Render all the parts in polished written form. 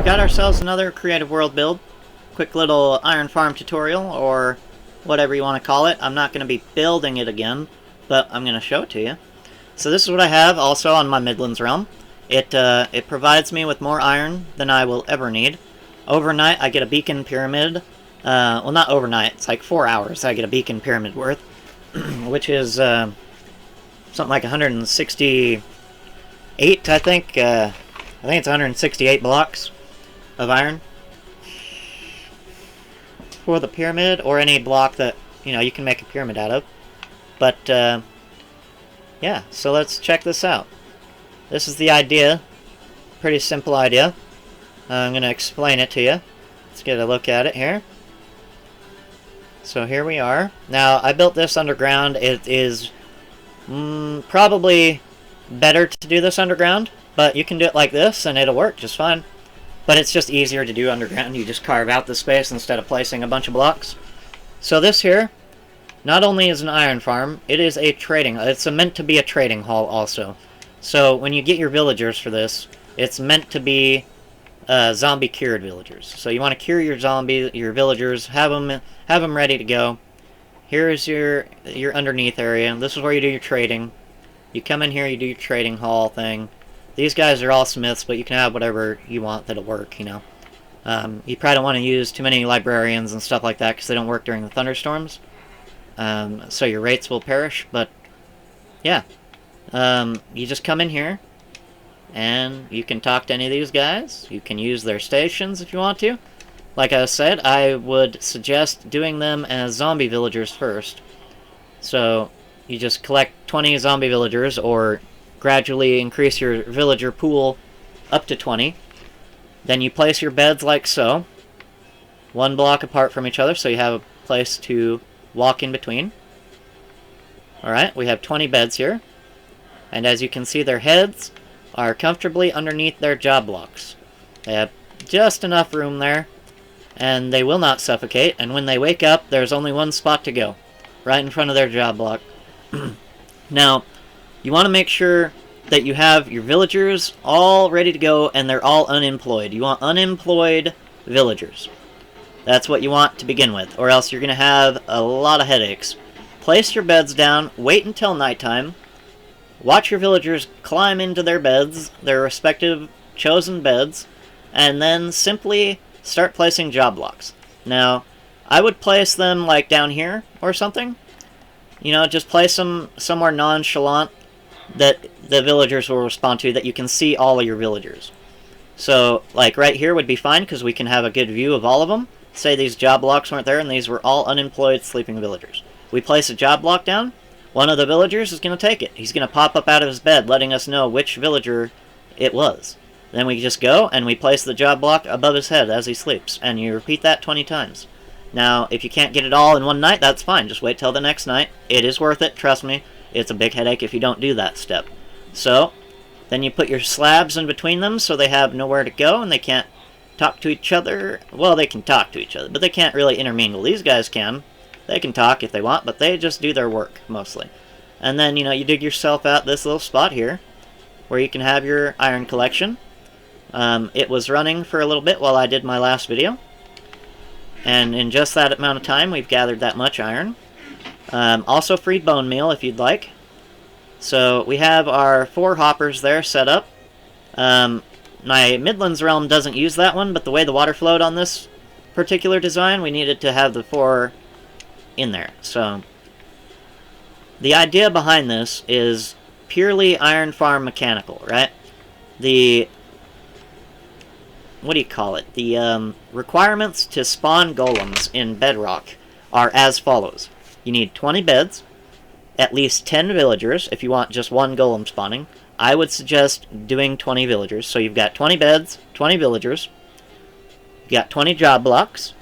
we got ourselves another creative world build. Quick little iron farm tutorial, or whatever you want to call it. I'm not going to be building it again, but I'm going to show it to you. So this is what I have also on my Midlands realm. It provides me with more iron than I will ever need. Overnight I get a beacon pyramid. Well, not overnight, it's like 4 hours I get a beacon pyramid worth, which is something like 168, I think. I think it's 168 blocks of iron for the pyramid, or any block that, you know, you can make a pyramid out of. But, yeah, so let's check this out. This is the idea. Pretty simple idea. I'm going to explain it to you. Let's get a look at it here. So here we are. Now, I built this underground. It is probably better to do this underground, but you can do it like this and it'll work just fine. But it's just easier to do underground. You just carve out the space instead of placing a bunch of blocks. So this here, not only is an iron farm, it is a trading. It's meant to be a trading hall also. So when you get your villagers for this, it's meant to be zombie cured villagers. So you want to cure your villagers, have them ready to go. Here is your underneath area. This is where you do your trading. You come in here, you do your trading hall thing. These guys are all smiths, but you can have whatever you want that'll work, you know. You probably don't want to use too many librarians and stuff like that because they don't work during the thunderstorms. So your rates will perish, but yeah. You just come in here and you can talk to any of these guys. You can use their stations if you want to. Like I said, I would suggest doing them as zombie villagers first. So you just collect 20 zombie villagers, or gradually increase your villager pool up to 20. Then you place your beds like so, one block apart from each other, so you have a place to walk in between. Alright, we have 20 beds here. And as you can see, their heads are comfortably underneath their job blocks. They have just enough room there, and they will not suffocate, and when they wake up, there's only one spot to go, right in front of their job block. Now, you want to make sure that you have your villagers all ready to go, and they're all unemployed. You want unemployed villagers. That's what you want to begin with, or else you're going to have a lot of headaches. Place your beds down, wait until nighttime, watch your villagers climb into their beds, their respective chosen beds, and then simply start placing job blocks. Now, I would place them like down here or something. You know, just place them somewhere nonchalant that the villagers will respond to, that you can see all of your villagers. So, like right here would be fine because we can have a good view of all of them. Say these job blocks weren't there and these were all unemployed sleeping villagers. We place a job block down. One of the villagers is going to take it. He's going to pop up out of his bed, letting us know which villager it was. Then we just go and we place the job block above his head as he sleeps. And you repeat that 20 times. Now, if you can't get it all in one night, that's fine. Just wait till the next night. It is worth it, trust me. It's a big headache if you don't do that step. So, then you put your slabs in between them so they have nowhere to go and they can't talk to each other. Well, they can talk to each other, but they can't really intermingle. These guys can. They can talk if they want, but they just do their work, mostly. And then, you know, you dig yourself out this little spot here where you can have your iron collection. It was running for a little bit while I did my last video. And in just that amount of time, we've gathered that much iron. Also free bone meal if you'd like. So we have our 4 hoppers there set up. My Midlands realm doesn't use that one, but the way the water flowed on this particular design, we needed to have the 4 in there. So the idea behind this is purely iron farm mechanical, right? What do you call it? The requirements to spawn golems in Bedrock are as follows. You need 20 beds, at least 10 villagers if you want just one golem spawning. I would suggest doing 20 villagers. So you've got 20 beds, 20 villagers. You've got 20 job blocks.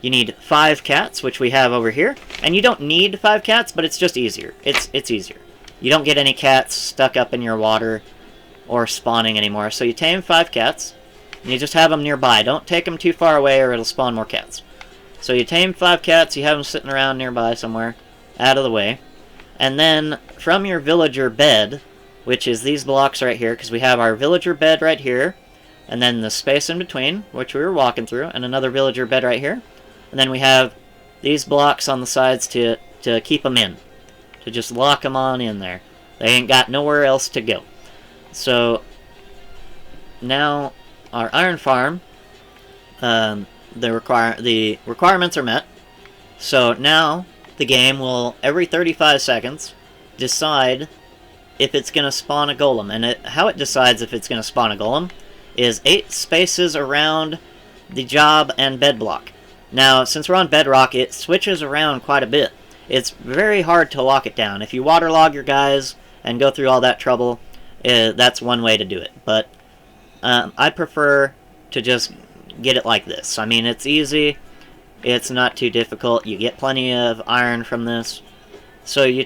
You need 5 cats, which we have over here. And you don't need 5 cats, but it's just easier. It's easier. You don't get any cats stuck up in your water or spawning anymore. So you tame 5 cats. And you just have them nearby. Don't take them too far away or it'll spawn more cats. So you tame 5 cats, you have them sitting around nearby somewhere, out of the way. And then from your villager bed, which is these blocks right here, because we have our villager bed right here, and then the space in between, which we were walking through, and another villager bed right here. And then we have these blocks on the sides to keep them in, to just lock them on in there. They ain't got nowhere else to go. So now our iron farm, the requirements are met. So now the game will, every 35 seconds, decide if it's going to spawn a golem. And how it decides if it's going to spawn a golem is 8 spaces around the job and bed block. Now, since we're on bedrock, it switches around quite a bit. It's very hard to lock it down. If you waterlog your guys and go through all that trouble, that's one way to do it. But I prefer to just get it like this. I mean, it's easy. It's not too difficult. You get plenty of iron from this. So you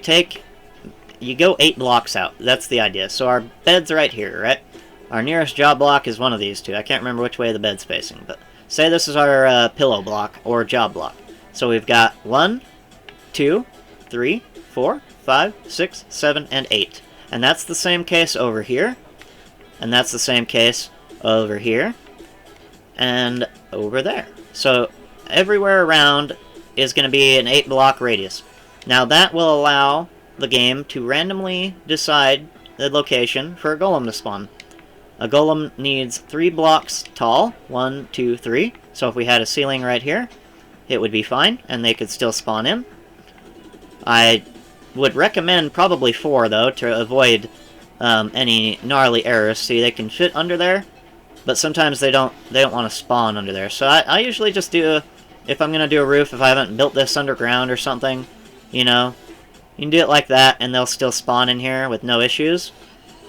go 8 blocks out. That's the idea. So our bed's right here, right? Our nearest job block is one of these two. I can't remember which way the bed's facing, but say this is our pillow block or job block. So we've got 1, 2, 3, 4, 5, 6, 7, and 8. And that's the same case over here. And that's the same case over here. And over there. So everywhere around is going to be an 8-block radius. Now that will allow the game to randomly decide the location for a golem to spawn. A golem needs 3 blocks tall. 1, 2, 3. So if we had a ceiling right here, it would be fine, and they could still spawn in. I would recommend probably 4, though, to avoid any gnarly errors. See, they can fit under there, but sometimes they don't want to spawn under there. So I usually just do, if I'm going to do a roof, if I haven't built this underground or something, you know, you can do it like that, and they'll still spawn in here with no issues.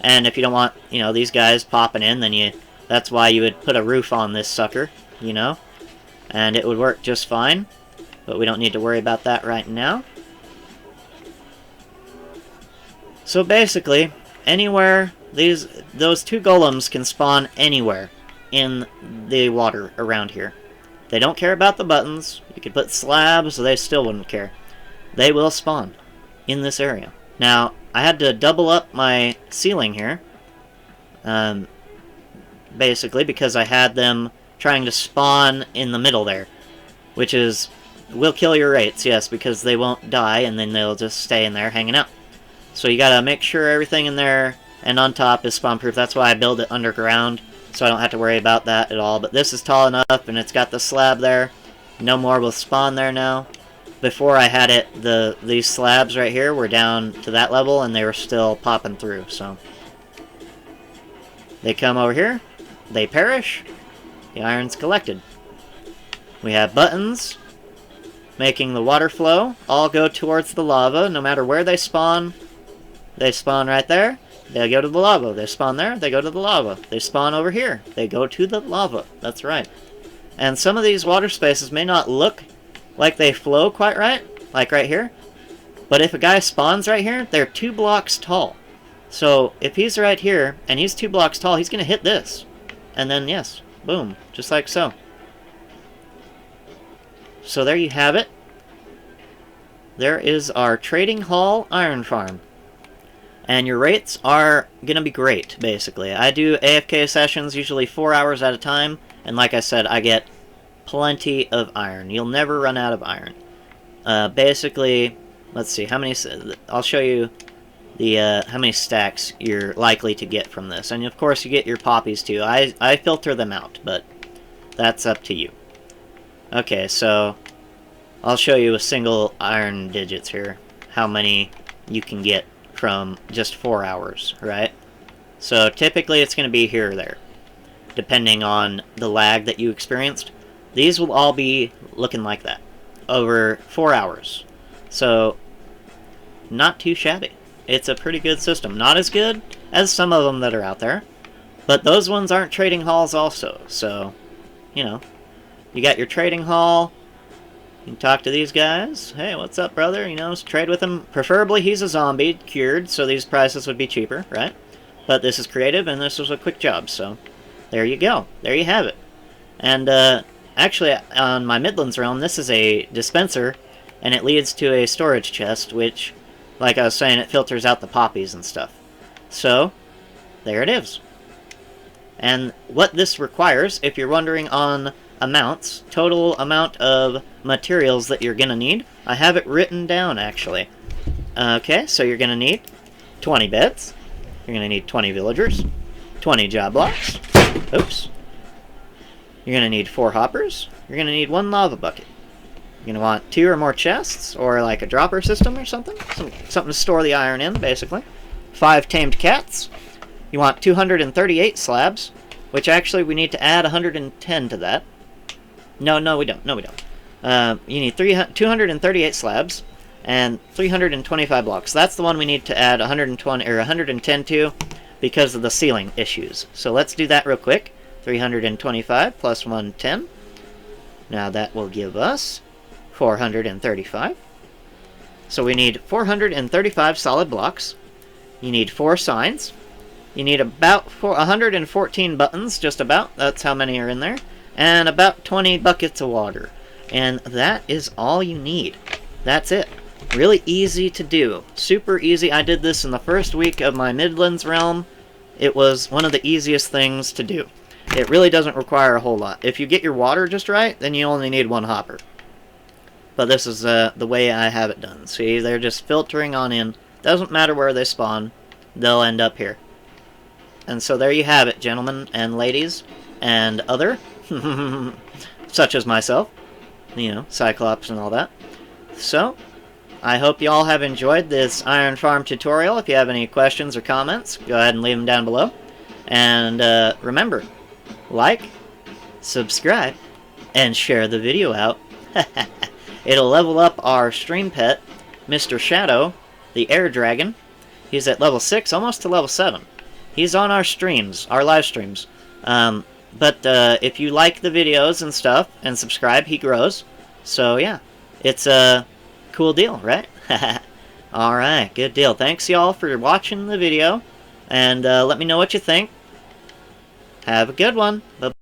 And if you don't want, you know, these guys popping in, then that's why you would put a roof on this sucker, you know, and it would work just fine. But we don't need to worry about that right now. So basically, anywhere, those 2 golems can spawn anywhere in the water around here. They don't care about the buttons. You could put slabs, they still wouldn't care. They will spawn in this area. Now, I had to double up my ceiling here, basically because I had them trying to spawn in the middle there, which will kill your rates, yes, because they won't die, and then they'll just stay in there hanging out. So you gotta make sure everything in there and on top is spawn-proof. That's why I build it underground, so I don't have to worry about that at all. But this is tall enough, and it's got the slab there. No more will spawn there now. Before I had it, these slabs right here were down to that level, and they were still popping through, so. They come over here, they perish, the iron's collected. We have buttons, making the water flow all go towards the lava, no matter where they spawn. They spawn right there, they go to the lava. They spawn there, they go to the lava. They spawn over here, they go to the lava. That's right. And some of these water spaces may not look like they flow quite right, like right here. But if a guy spawns right here, they're 2 blocks tall. So if he's right here, and he's 2 blocks tall, he's going to hit this. And then, yes, boom, just like so. So there you have it. There is our trading hall iron farm. And your rates are going to be great, basically. I do AFK sessions, usually 4 hours at a time. And like I said, I get plenty of iron. You'll never run out of iron. Basically, let's see, how many, I'll show you the how many stacks you're likely to get from this. And of course you get your poppies too. I filter them out, but that's up to you. Okay, so I'll show you with single iron digits here, how many you can get from just 4 hours, right? So typically it's going to be here or there, depending on the lag that you experienced. These will all be looking like that over 4 hours. So, not too shabby. It's a pretty good system. Not as good as some of them that are out there, but those ones aren't trading halls also. So, you know, you got your trading hall. You can talk to these guys. Hey, what's up, brother? You know, trade with him. Preferably he's a zombie, cured, so these prices would be cheaper, right? But this is creative, and this was a quick job, so there you go. There you have it. And, actually, on my Midlands realm, this is a dispenser, and it leads to a storage chest, which, like I was saying, it filters out the poppies and stuff. So, there it is. And what this requires, if you're wondering on amounts, total amount of materials that you're going to need, I have it written down actually. Okay, so you're going to need 20 beds, you're going to need 20 villagers, 20 job blocks, oops, you're going to need 4 hoppers, you're going to need 1 lava bucket. You're going to want 2 or more chests, or like a dropper system or something, something to store the iron in, basically. 5 tamed cats. You want 238 slabs, which actually we need to add 110 to that. No, we don't. You need 238 slabs and 325 blocks. That's the one we need to add 120 or 110 to because of the ceiling issues. So let's do that real quick. 325 plus 110. Now that will give us 435. So we need 435 solid blocks. You need 4 signs. You need about 114 buttons, just about. That's how many are in there. And about 20 buckets of water. And that is all you need. That's it. Really easy to do. Super easy. I did this in the first week of my Midlands realm. It was one of the easiest things to do. It really doesn't require a whole lot. If you get your water just right, then you only need 1 hopper. But this is the way I have it done. See, they're just filtering on in. Doesn't matter where they spawn. They'll end up here. And so there you have it, gentlemen and ladies and other, such as myself, you know, Cyclops and all that. So, I hope you all have enjoyed this Iron Farm tutorial. If you have any questions or comments, go ahead and leave them down below. And remember, like, subscribe, and share the video out. It'll level up our stream pet, Mr. Shadow, the air dragon. He's at level 6, almost to level 7. He's on our streams, our live streams. But if you like the videos and stuff, and subscribe, he grows. So yeah, it's a cool deal, right? Alright, good deal. Thanks y'all for watching the video, and let me know what you think. Have a good one. Bye-bye.